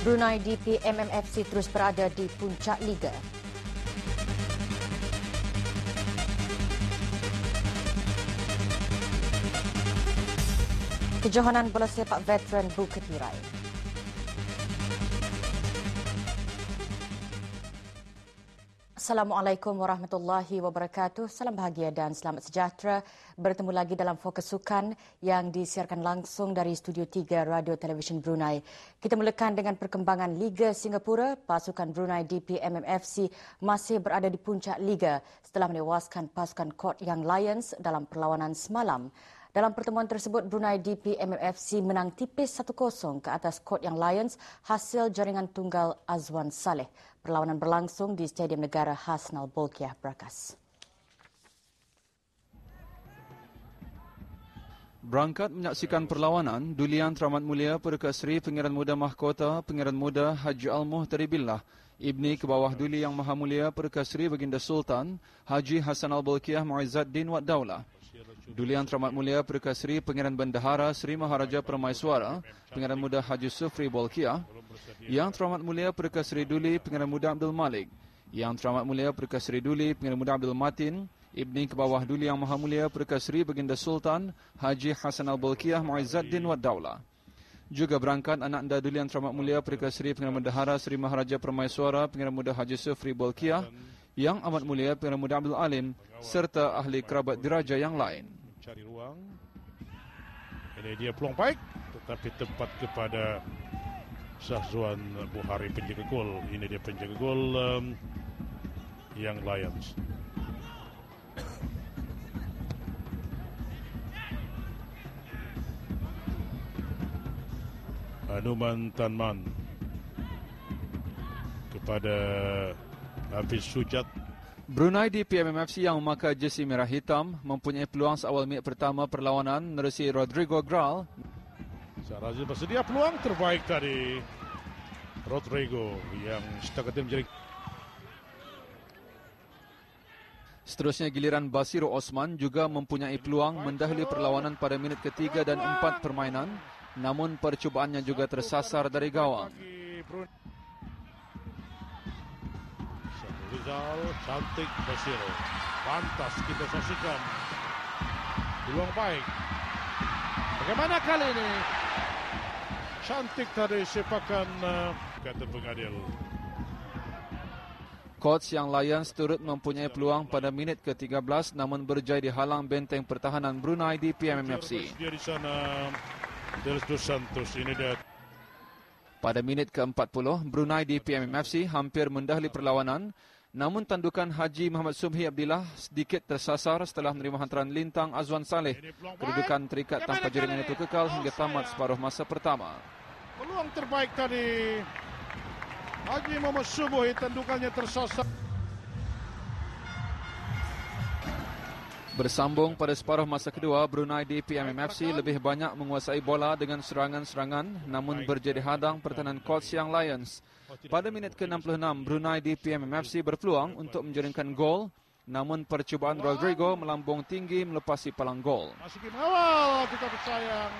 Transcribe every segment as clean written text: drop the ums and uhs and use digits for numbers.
Brunei DP MMFC terus berada di puncak liga. Kejohanan bola sepak veteran Bukit Tirai. Assalamualaikum warahmatullahi wabarakatuh. Salam bahagia dan selamat sejahtera. Bertemu lagi dalam Fokus Sukan yang disiarkan langsung dari Studio 3 Radio Televisyen Brunei. Kita mulakan dengan perkembangan Liga Singapura. Pasukan Brunei DP MMFC masih berada di puncak liga setelah menewaskan pasukan Court Young Lions dalam perlawanan semalam. Dalam pertemuan tersebut, Brunei DP MMFC menang tipis 1-0 ke atas Court Young Lions hasil jaringan tunggal Azwan Saleh. Perlawanan berlangsung di Stadium Negara Hasnal Bolkiah, Brakas. Berangkat menyaksikan perlawanan, Dulian Teramat Mulia Perdana Seri Pengiran Muda Mahkota Pengiran Muda Haji Al-Muhtari Billah, Ibni Kebawah Duli Yang Maha Mulia Perdana Seri Baginda Sultan Haji Hasan Al-Bolkiah Muizzaddin Wad Daulah. Dulian Teramat Mulia Perdana Seri Pengiran Bendahara Seri Maharaja Permaiswara Pengiran Muda Haji Sufri Bolkiah, Yang Teramat Mulia Perdana Seri Duli Pengiran Muda Abdul Malik, Yang Teramat Mulia Perdana Seri Duli Pengiran Muda Abdul Matin, Ibni Kebawah Duli Yang Maha Mulia Perdana Seri Baginda Sultan Haji Hasan Al-Bolkiah Muizzaddin Wad Daulah. Juga berangkat anak anda Dulian Teramat Mulia Perdana Seri Pengiran Bendahara Seri Maharaja Permaiswara Pengiran Muda Haji Sufri Bolkiah, Yang Amat Mulia Pengiran Muda Abdul Alim serta ahli kerabat diraja yang lain. Cari ruang. Ini dia peluang baik tetapi tepat kepada Syahzuan Buhari penjaga gol. Ini dia penjaga gol Young Lions. Hanuman Tanman kepada Hafiz Sujat. Brunei DP MMFC yang memakai jersey merah hitam mempunyai peluang seawal minit pertama perlawanan menerusi Rodrigo Gral. Razil bersedia, peluang terbaik tadi Rodrigo yang setakat ini menjadi. Seterusnya giliran Basiru Osman juga mempunyai peluang mendahului perlawanan pada minit ketiga dan 4 permainan, namun percubaannya juga tersasar dari gawang. Rizal, cantik Basiru. Pantas kita saksikan. Peluang baik. Bagaimana kali ini? Cantik tadi sepakan kata pengadil. Coach Young Lions turut mempunyai peluang pada minit ke-13 namun berjaya dihalang benteng pertahanan Brunei DP MMFC. Dia di sana Delis Dos Santos ini dia. Pada minit ke-40, Brunei DP MMFC hampir mendahului perlawanan. Namun tandukan Haji Muhammad Subhi Abdillah sedikit tersasar setelah menerima hantaran lintang Azwan Saleh. Kedudukan terikat tanpa jaringan itu kekal hingga tamat separuh masa pertama. Peluang terbaik tadi Haji Muhammad Subhi, tandukannya tersasar. Bersambung pada separuh masa kedua, Brunei DP MMFC lebih banyak menguasai bola dengan serangan-serangan namun berjadi hadang pertahanan Coach Young Lions. Pada minit ke-66, Brunei DP MMFC berpeluang untuk menjaringkan gol, namun percubaan Rodrigo melambung tinggi melepasi palang gol. Masih game awal tetapi sayang.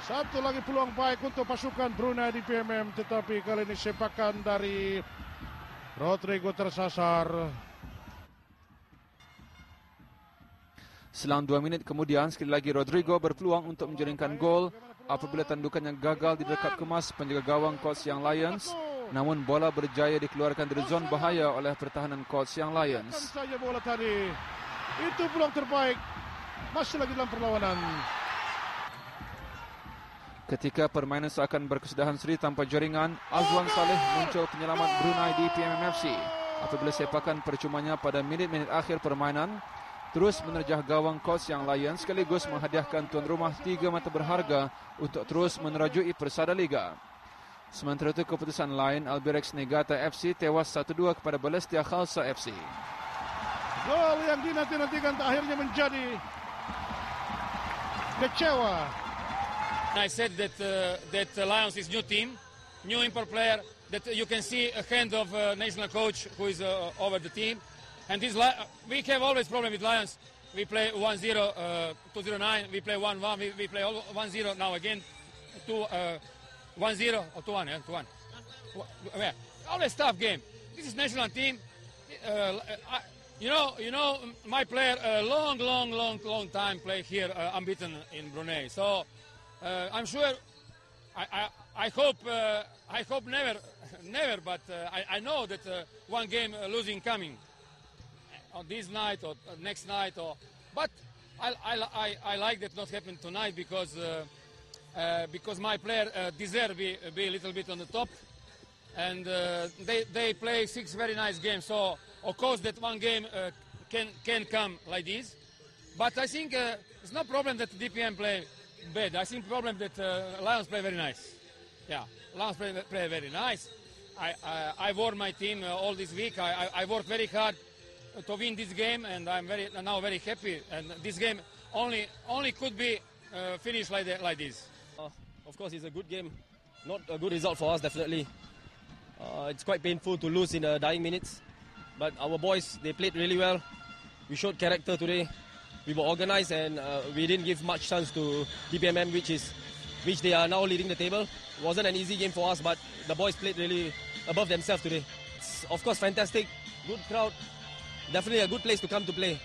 Satu lagi peluang baik untuk pasukan Brunei DP MM, tetapi kali ini sepakan dari Rodrigo tersasar. Selang 2 minit kemudian, sekali lagi Rodrigo berpeluang untuk menjaringkan gol apabila tandukannya gagal di dekat kemas penjaga gawang Coach Young Lions. Namun bola berjaya dikeluarkan dari zon bahaya oleh pertahanan Coach Young Lions. Saja bola tadi. Itu peluang terbaik. Masih lagi dalam perlawanan. Ketika permainan seakan berkesudahan seri tanpa jaringan, Azwan Saleh muncul penyelamat Brunei DP MMFC apabila sepakan percumanya pada minit-minit akhir permainan terus menerjah gawang Coach Young Lions sekaligus menghadiahkan tuan rumah 3 mata berharga untuk terus menerajui persada liga. Sementara itu keputusan lain, Albirex Negata FC tewas 1-2 kepada Balestia Khalsa FC. Gol yang dinanti-nantikan akhirnya menjadi kecewa. I said that Lions is new team, new import player, that you can see a hand of national coach who is over the team. And this we have always problem with Lions. We play 1-0, 2-0-9, we play 1-1, we play 1-0 now again, 2-1 1-0 or 2-1, yeah, 2-1. Yeah. Always tough game. This is national team. My player long time play here unbeaten in Brunei. So I'm sure. I hope never. But I know that one game losing coming on this night or next night. But I like that not happen tonight because my player deserve be a little bit on the top, and they play 6 very nice games. So of course that one game can come like this. But I think it's no problem that DPM play bad. I think problem that Lions play very nice. Yeah, Lions play very nice. I worked my team all this week. I worked very hard to win this game, and I'm now very happy. And this game only could be finished like this. Of course, it's a good game. Not a good result for us, definitely. It's quite painful to lose in the dying minutes. But our boys, they played really well. We showed character today. We were organized, and we didn't give much chance to DPMM, which they are now leading the table. It wasn't an easy game for us, but the boys played really above themselves today. It's, of course, fantastic. Good crowd. Definitely a good place to come to play.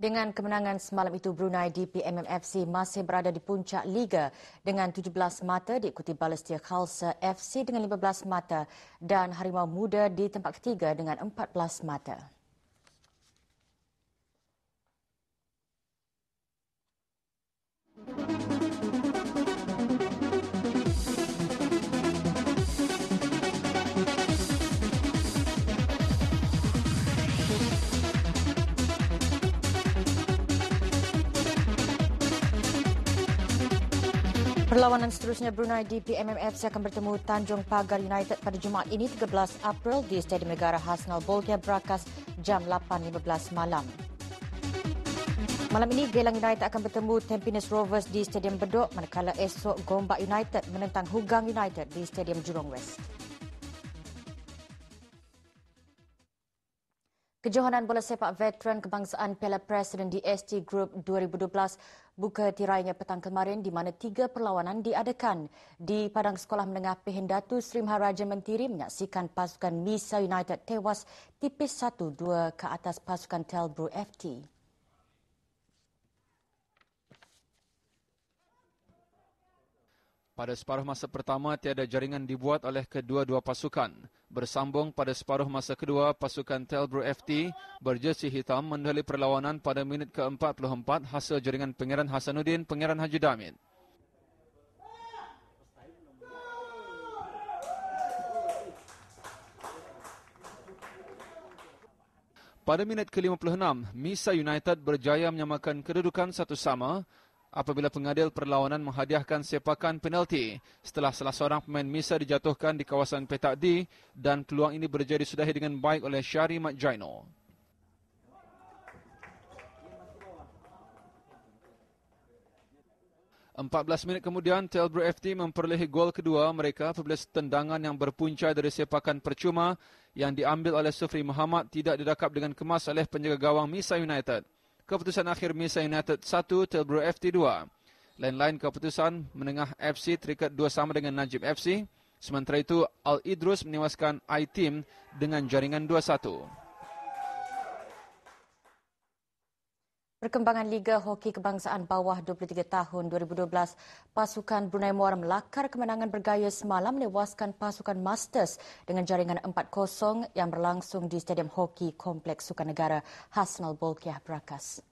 Dengan kemenangan semalam itu, Brunei DPMM FC masih berada di puncak Liga dengan 17 mata, diikuti Balestier Khalsa FC dengan 15 mata dan Harimau Muda di tempat ketiga dengan 14 mata. Perlawanan seterusnya Brunei DPMM FC akan bertemu Tanjung Pagar United pada Jumaat ini 13 April di Stadium Negara Hasnal Bolkiah Brakas jam 8.15 malam. Malam ini Geylang United akan bertemu Tampines Rovers di Stadium Bedok, manakala esok Gombak United menentang Hugang United di Stadium Jurong West. Kejohanan bola sepak veteran kebangsaan Piala Presiden di ST Group 2012 buka tirainya petang kemarin di mana 3 perlawanan diadakan. Di Padang Sekolah Menengah Pehin Datu Seri Maharaja Mentiri menyaksikan pasukan Misa United tewas tipis 1-2 ke atas pasukan Telbro FT. Pada separuh masa pertama, tiada jaringan dibuat oleh kedua-dua pasukan. Bersambung pada separuh masa kedua, pasukan Telbro FT berjersey hitam mendahului perlawanan pada minit ke-44 hasil jaringan Pangeran Hasanuddin, Pangeran Haji Damit. Pada minit ke-56, Misa United berjaya menyamakan kedudukan 1-1 apabila pengadil perlawanan menghadiahkan sepakan penalti setelah salah seorang pemain Misa dijatuhkan di kawasan petak D dan peluang ini berjaya disudahi dengan baik oleh Syari Mat Jaino. Empat minit kemudian, Telbro FT memperolehi gol kedua mereka apabila tendangan yang berpunca dari sepakan percuma yang diambil oleh Sufri Muhammad tidak didakap dengan kemas oleh penjaga gawang Misa United. Keputusan akhir Misa United 1, Telbro FT 2. Lain-lain keputusan menengah FC terikat 2-2 dengan Najib FC. Sementara itu, Al-Idrus menewaskan I-Team dengan jaringan 2-1. Perkembangan Liga Hoki Kebangsaan Bawah 23 tahun 2012, pasukan Brunei Muara melakar kemenangan bergaya semalam melewaskan pasukan Masters dengan jaringan 4-0 yang berlangsung di Stadium Hoki Kompleks Sukan Negara Hasnal Bolkiah Brakas.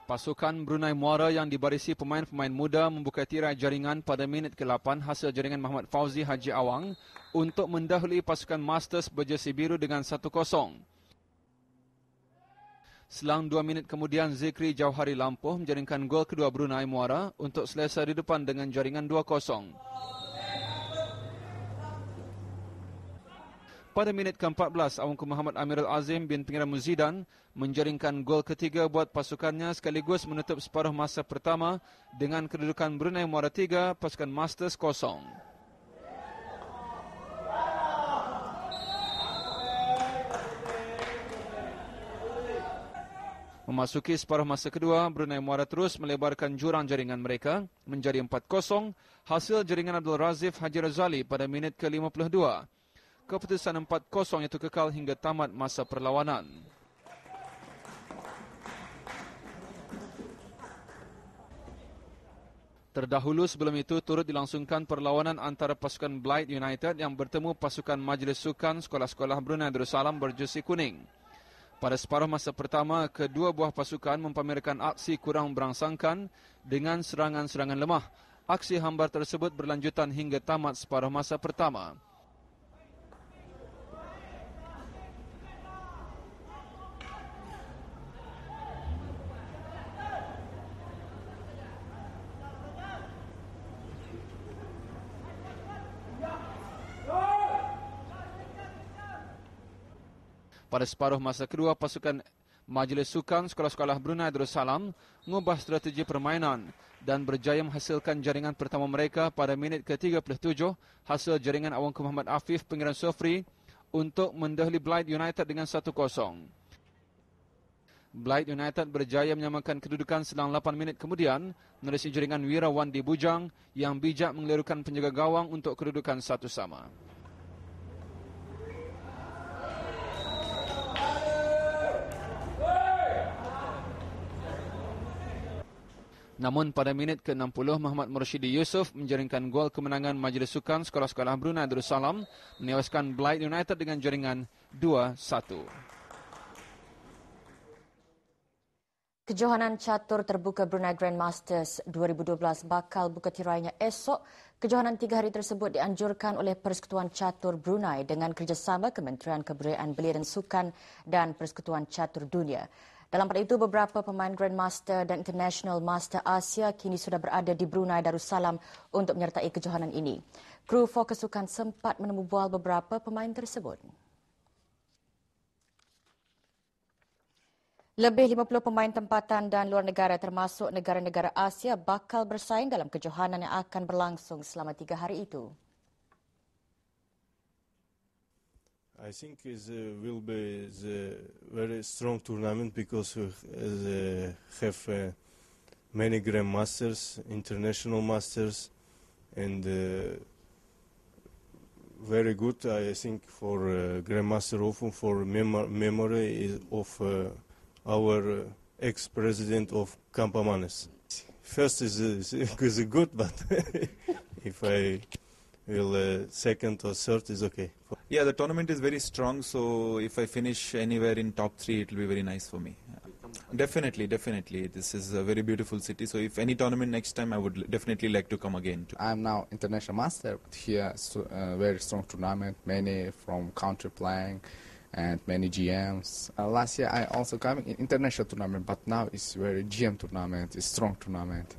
Pasukan Brunei Muara yang dibarisi pemain-pemain muda membuka tirai jaringan pada minit ke-8 hasil jaringan Muhammad Fauzi Haji Awang untuk mendahului pasukan Masters berjersey biru dengan 1-0. Selang 2 minit kemudian, Zikri Jauhari Lampuh menjaringkan gol kedua Brunei Muara untuk selesa di depan dengan jaringan 2-0. Pada minit ke-14, Awangku Muhammad Amirul Azim bin Pangeran Muzidan menjaringkan gol ketiga buat pasukannya sekaligus menutup separuh masa pertama dengan kedudukan Brunei Muara 3, pasukan Masters 0. Memasuki separuh masa kedua, Brunei Muara terus melebarkan jurang jaringan mereka menjadi 4-0 hasil jaringan Abdul Razif Haji Razali pada minit ke-52. Keputusan 4-0 itu kekal hingga tamat masa perlawanan. Terdahulu sebelum itu turut dilangsungkan perlawanan antara pasukan Blyth United yang bertemu pasukan Majlis Sukan Sekolah-Sekolah Brunei Darussalam berjersey kuning. Pada separuh masa pertama, kedua buah pasukan mempamerkan aksi kurang berangsangkan dengan serangan-serangan lemah. Aksi hambar tersebut berlanjutan hingga tamat separuh masa pertama. Pada separuh masa kedua, pasukan Majlis Sukan Sekolah-Sekolah Brunei Darussalam mengubah strategi permainan dan berjaya menghasilkan jaringan pertama mereka pada minit ke-37 hasil jaringan Awangku Muhammad Afif Pengiran Sofri untuk mendahului Blyth United dengan 1-0. Blyth United berjaya menyamakan kedudukan selang 8 minit kemudian menerusi jaringan Wira Wandi Bujang yang bijak mengelirukan penjaga gawang untuk kedudukan 1-1. Namun pada minit ke-60, Muhammad Mursyidi Yusof menjaringkan gol kemenangan Majlis Sukan Sekolah-Sekolah Brunei Darussalam menewaskan Blyth United dengan jaringan 2-1. Kejohanan catur terbuka Brunei Grand Masters 2012 bakal buka tirainya esok. Kejohanan 3 hari tersebut dianjurkan oleh Persekutuan Catur Brunei dengan kerjasama Kementerian Kebudayaan Belia dan Sukan dan Persekutuan Catur Dunia. Dalam pada itu, beberapa pemain Grandmaster dan International Master Asia kini sudah berada di Brunei Darussalam untuk menyertai kejohanan ini. Kru Fokus Sukan sempat menemu bual beberapa pemain tersebut. Lebih 50 pemain tempatan dan luar negara termasuk negara-negara Asia bakal bersaing dalam kejohanan yang akan berlangsung selama 3 hari itu. I think it will be a very strong tournament because we have many Grandmasters, International Masters, and very good, I think, for Grandmaster Often for memory of our ex-president of Campamanes. First is good, but if I will second or third is okay. Yeah, the tournament is very strong, so if I finish anywhere in top 3, it will be very nice for me. Definitely. This is a very beautiful city, so if any tournament next time, I would definitely like to come again. I'm now international master, but here a very strong tournament, many from country playing and many GMs. Last year I also came in international tournament, but now it's very GM tournament, it's strong tournament.